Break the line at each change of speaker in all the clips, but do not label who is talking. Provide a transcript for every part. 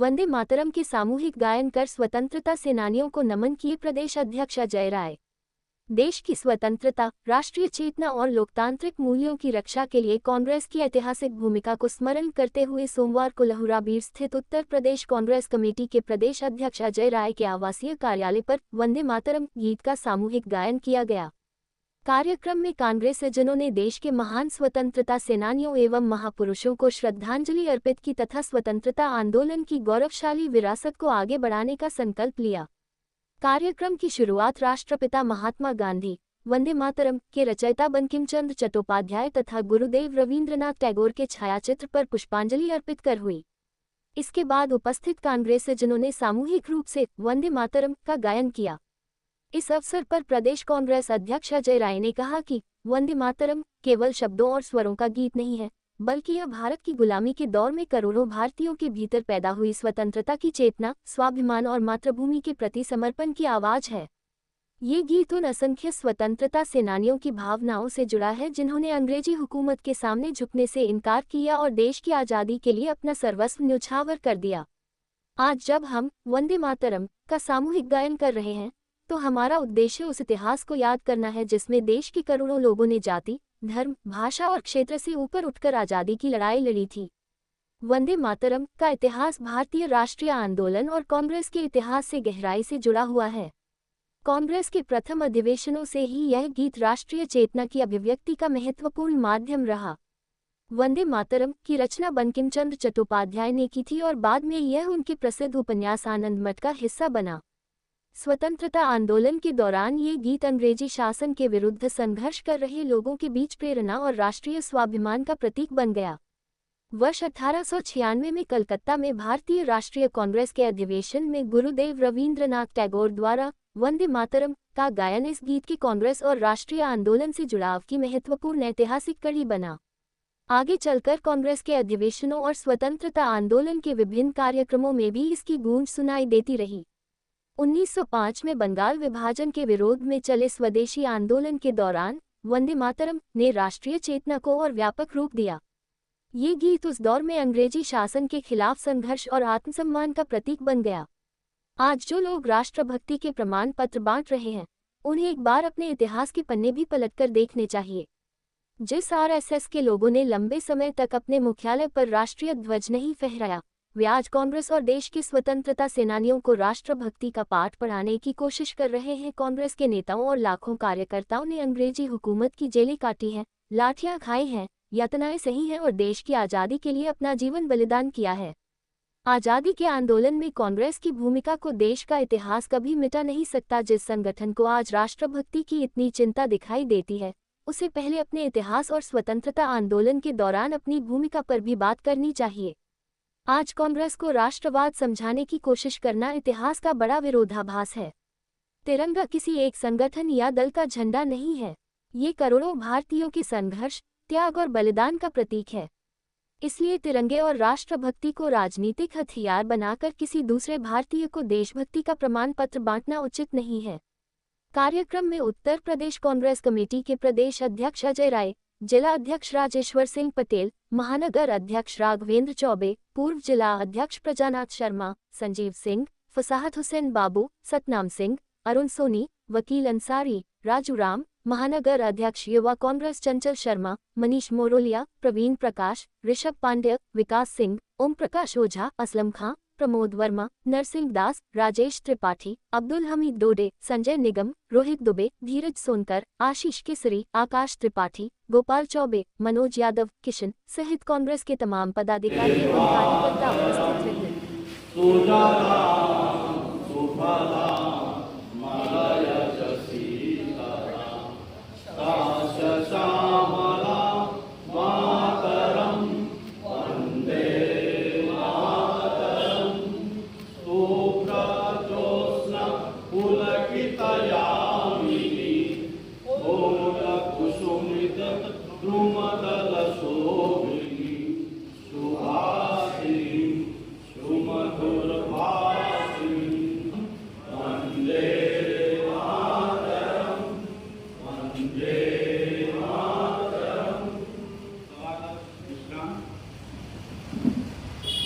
वंदे मातरम के सामूहिक गायन कर स्वतंत्रता सेनानियों को नमन किए प्रदेश अध्यक्ष अजय राय। देश की स्वतंत्रता, राष्ट्रीय चेतना और लोकतांत्रिक मूल्यों की रक्षा के लिए कांग्रेस की ऐतिहासिक भूमिका को स्मरण करते हुए सोमवार को लहुराबीर स्थित उत्तर प्रदेश कांग्रेस कमेटी के प्रदेश अध्यक्ष अजय राय के आवासीय कार्यालय पर वंदे मातरम गीत का सामूहिक गायन किया गया। कार्यक्रम में कांग्रेसजनों ने देश के महान स्वतंत्रता सेनानियों एवं महापुरुषों को श्रद्धांजलि अर्पित की तथा स्वतंत्रता आंदोलन की गौरवशाली विरासत को आगे बढ़ाने का संकल्प लिया। कार्यक्रम की शुरुआत राष्ट्रपिता महात्मा गांधी, वंदे मातरम के रचयिता बंकिम चंद्र चट्टोपाध्याय तथा गुरुदेव रवींद्रनाथ टैगोर के छायाचित्र पर पुष्पांजलि अर्पित कर हुई। इसके बाद उपस्थित कांग्रेसजनों ने सामूहिक रूप से वंदे मातरम का गायन किया। इस अवसर पर प्रदेश कांग्रेस अध्यक्ष अजय राय ने कहा कि वंदे मातरम केवल शब्दों और स्वरों का गीत नहीं है, बल्कि यह भारत की गुलामी के दौर में करोड़ों भारतीयों के भीतर पैदा हुई स्वतंत्रता की चेतना, स्वाभिमान और मातृभूमि के प्रति समर्पण की आवाज है। ये गीत उन असंख्य स्वतंत्रता सेनानियों की भावनाओं से जुड़ा है जिन्होंने अंग्रेजी हुकूमत के सामने झुकने से इनकार किया और देश की आज़ादी के लिए अपना सर्वस्व न्यौछावर कर दिया। आज जब हम वंदे मातरम का सामूहिक गायन कर रहे हैं, तो हमारा उद्देश्य उस इतिहास को याद करना है जिसमें देश के करोड़ों लोगों ने जाति, धर्म, भाषा और क्षेत्र से ऊपर उठकर आज़ादी की लड़ाई लड़ी थी। वंदे मातरम का इतिहास भारतीय राष्ट्रीय आंदोलन और कांग्रेस के इतिहास से गहराई से जुड़ा हुआ है। कांग्रेस के प्रथम अधिवेशनों से ही यह गीत राष्ट्रीय चेतना की अभिव्यक्ति का महत्वपूर्ण माध्यम रहा। वंदे मातरम की रचना बंकिम चंद्र चट्टोपाध्याय ने की थी और बाद में यह उनके प्रसिद्ध उपन्यास आनंद मठ का हिस्सा बना। स्वतंत्रता आंदोलन के दौरान ये गीत अंग्रेजी शासन के विरुद्ध संघर्ष कर रहे लोगों के बीच प्रेरणा और राष्ट्रीय स्वाभिमान का प्रतीक बन गया। वर्ष 1896 में कलकत्ता में भारतीय राष्ट्रीय कांग्रेस के अधिवेशन में गुरुदेव रवींद्रनाथ टैगोर द्वारा वंदे मातरम का गायन इस गीत की कांग्रेस और राष्ट्रीय आंदोलन से जुड़ाव की महत्वपूर्ण ऐतिहासिक कड़ी बना। आगे चलकर कांग्रेस के अधिवेशनों और स्वतंत्रता आंदोलन के विभिन्न कार्यक्रमों में भी इसकी गूंज सुनाई देती रही। 1905 में बंगाल विभाजन के विरोध में चले स्वदेशी आंदोलन के दौरान वंदे मातरम ने राष्ट्रीय चेतना को और व्यापक रूप दिया। ये गीत उस दौर में अंग्रेजी शासन के खिलाफ संघर्ष और आत्मसम्मान का प्रतीक बन गया। आज जो लोग राष्ट्रभक्ति के प्रमाण पत्र बांट रहे हैं, उन्हें एक बार अपने इतिहास के पन्ने भी पलटकर देखने चाहिए। जिस आरएसएस के लोगों ने लंबे समय तक अपने मुख्यालय पर राष्ट्रीय ध्वज नहीं फहराया, वे आज कांग्रेस और देश के स्वतंत्रता सेनानियों को राष्ट्रभक्ति का पाठ पढ़ाने की कोशिश कर रहे हैं। कांग्रेस के नेताओं और लाखों कार्यकर्ताओं ने अंग्रेजी हुकूमत की जेलें काटी हैं, लाठियां खाई हैं, यातनाएं सही हैं और देश की आज़ादी के लिए अपना जीवन बलिदान किया है। आज़ादी के आंदोलन में कांग्रेस की भूमिका को देश का इतिहास कभी मिटा नहीं सकता। जिस संगठन को आज राष्ट्रभक्ति की इतनी चिंता दिखाई देती है, उसे पहले अपने इतिहास और स्वतंत्रता आंदोलन के दौरान अपनी भूमिका पर भी बात करनी चाहिए। आज कांग्रेस को राष्ट्रवाद समझाने की कोशिश करना इतिहास का बड़ा विरोधाभास है। तिरंगा किसी एक संगठन या दल का झंडा नहीं है, ये करोड़ों भारतीयों के संघर्ष, त्याग और बलिदान का प्रतीक है। इसलिए तिरंगे और राष्ट्रभक्ति को राजनीतिक हथियार बनाकर किसी दूसरे भारतीय को देशभक्ति का प्रमाण पत्र बांटना उचित नहीं है। कार्यक्रम में उत्तर प्रदेश कांग्रेस कमेटी के प्रदेश अध्यक्ष अजय राय, जिला अध्यक्ष राजेश्वर सिंह पटेल, महानगर अध्यक्ष राघवेंद्र चौबे, पूर्व जिला अध्यक्ष प्रजानाथ शर्मा, संजीव सिंह, फसाहत हुसैन बाबू, सतनाम सिंह, अरुण सोनी, वकील अंसारी, राजू राम, महानगर अध्यक्ष युवा कांग्रेस चंचल शर्मा, मनीष मोरोलिया, प्रवीण प्रकाश, ऋषभ पांड्य, विकास सिंह, ओम प्रकाश ओझा, असलम खां, प्रमोद वर्मा, नरसिंह दास, राजेश त्रिपाठी, अब्दुल हमीद डोडे, संजय निगम, रोहित दुबे, धीरज सोनकर, आशीष केसरी, आकाश त्रिपाठी, गोपाल चौबे, मनोज यादव, किशन सहित कांग्रेस के तमाम पदाधिकारी एवं कार्यकर्ता उपस्थित रहे।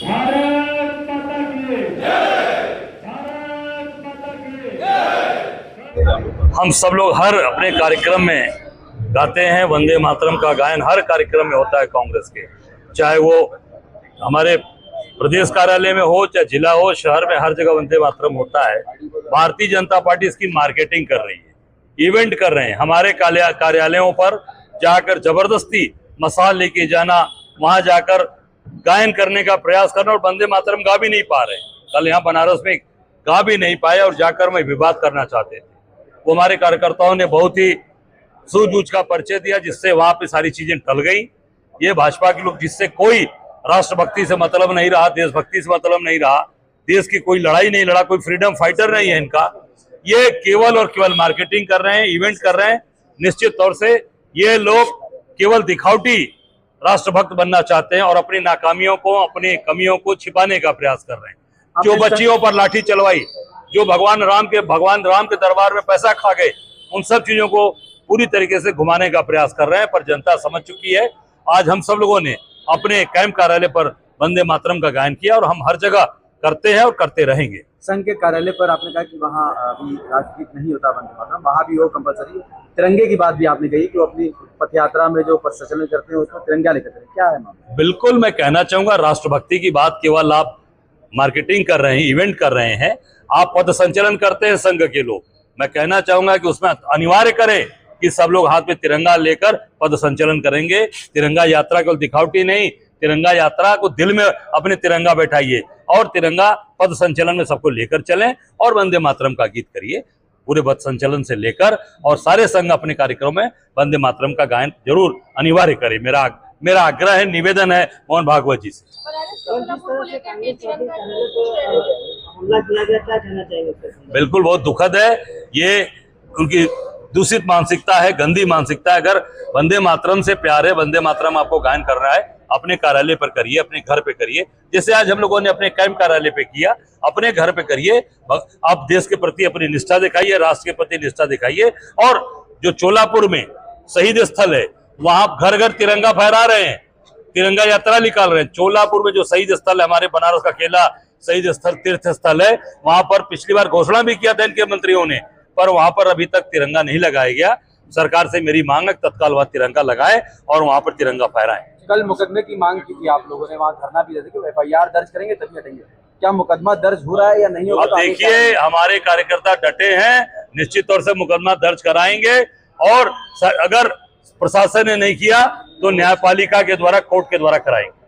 भारत माता की हम सब लोग हर अपने कार्यक्रम में गाते हैं। वंदे मातरम का गायन हर कार्यक्रम में होता है कांग्रेस के, चाहे वो हमारे प्रदेश कार्यालय में हो, चाहे जिला हो, शहर में, हर जगह वंदे मातरम होता है। भारतीय जनता पार्टी इसकी मार्केटिंग कर रही है, इवेंट कर रहे हैं। हमारे कार्यालयों पर जाकर जबरदस्ती मसाल लेके जाना, वहां जाकर गायन करने का प्रयास करना, और वंदे मातरम गा भी नहीं पा रहे। कल यहाँ बनारस में गा भी नहीं पाए और जाकर में विवाद करना चाहते थे। वो हमारे कार्यकर्ताओं ने बहुत ही सूझबूझ का परिचय दिया, जिससे वहां पे सारी चीजें टल गई। ये भाजपा के लोग, जिससे कोई राष्ट्रभक्ति से मतलब नहीं रहा, देशभक्ति से मतलब नहीं रहा, देश की कोई लड़ाई नहीं लड़ा, कोई फ्रीडम फाइटर नहीं है इनका, ये केवल और केवल मार्केटिंग कर रहे हैं, इवेंट कर रहे हैं। निश्चित तौर से ये लोग केवल दिखावटी राष्ट्रभक्त बनना चाहते हैं और अपनी नाकामियों को, अपनी कमियों को छिपाने का प्रयास कर रहे हैं। जो बच्चियों पर लाठी चलवाई, जो भगवान राम के दरबार में पैसा खा गए, उन सब चीजों को पूरी तरीके से घुमाने का प्रयास कर रहे हैं। पर जनता समझ चुकी है। आज हम सब लोगों ने अपने कैंप कार्यालय पर वंदे मातरम का गायन किया और हम हर जगह करते हैं और करते रहेंगे।
संघ के कार्यालय पर आपने कहा कि वहाँ अभी राजगीत नहीं होता वंदे मातरम, वहाँ भी हो कंपलसरी। तिरंगे की बात भी आपने कही कि वो अपनी पथ यात्रा में जो पथ संचलन करते हैं उसमें तिरंगा लेकर करें, क्या है मामला?
बिल्कुल, मैं कहना चाहूंगा राष्ट्रभक्ति की बात केवल आप मार्केटिंग कर रहे हैं, इवेंट कर रहे हैं, आप पथ संचलन करते हैं संघ के लोग। मैं कहना चाहूंगा कि उसमें अनिवार्य करें कि सब लोग हाथ में तिरंगा लेकर पद संचलन करेंगे। तिरंगा यात्रा केवल दिखावटी नहीं, तिरंगा यात्रा को दिल में अपने तिरंगा बैठाइए और तिरंगा पद संचलन में सबको लेकर चलें और वंदे मातरम का गीत करिए पूरे पद संचलन से लेकर। और सारे संघ अपने कार्यक्रम में वंदे मातरम का गायन जरूर अनिवार्य करें। मेरा आग्रह है, निवेदन है मोहन भागवत जी से। बिल्कुल, बहुत दुखद है। ये उनकी दूषित मानसिकता है, गंदी मानसिकता है। अगर वंदे मातरम से प्यार है, वंदे मातरम आपको गायन करना है, अपने कार्यालय पर करिए, अपने घर पे करिए। जैसे आज हम लोगों ने अपने कैंप कार्यालय पे किया, अपने घर पे करिए। आप देश के प्रति अपनी निष्ठा दिखाइए, राष्ट्र के प्रति निष्ठा दिखाइए। और जो चोलापुर में शहीद स्थल है, वहां घर घर तिरंगा फहरा रहे हैं, तिरंगा यात्रा निकाल रहे हैं। चोलापुर में जो शहीद स्थल है, हमारे बनारस का अकेला शहीद स्थल, तीर्थ स्थल है, वहां पर पिछली बार घोषणा भी किया था इनके मंत्रियों ने, पर वहां पर अभी तक तिरंगा नहीं लगाया गया। सरकार से मेरी मांग है तत्काल वहां तिरंगा लगाए और वहां पर तिरंगा फहराएं।
कल मुकदमे की मांग की थी आप लोगों ने, वहाँ धरना भी देते कि FIR दर्ज करेंगे तभी हटेंगे। क्या मुकदमा दर्ज हो रहा है या नहीं होगा?
अब देखिए, हमारे कार्यकर्ता डटे हैं, निश्चित तौर से मुकदमा दर्ज कराएंगे। और अगर प्रशासन ने नहीं किया तो न्यायपालिका के द्वारा, कोर्ट के द्वारा कराएंगे।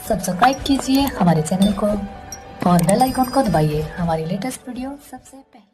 सब्सक्राइब कीजिए हमारे चैनल को और बेल आइकॉन को दबाइए हमारी लेटेस्ट वीडियो सबसे पहले।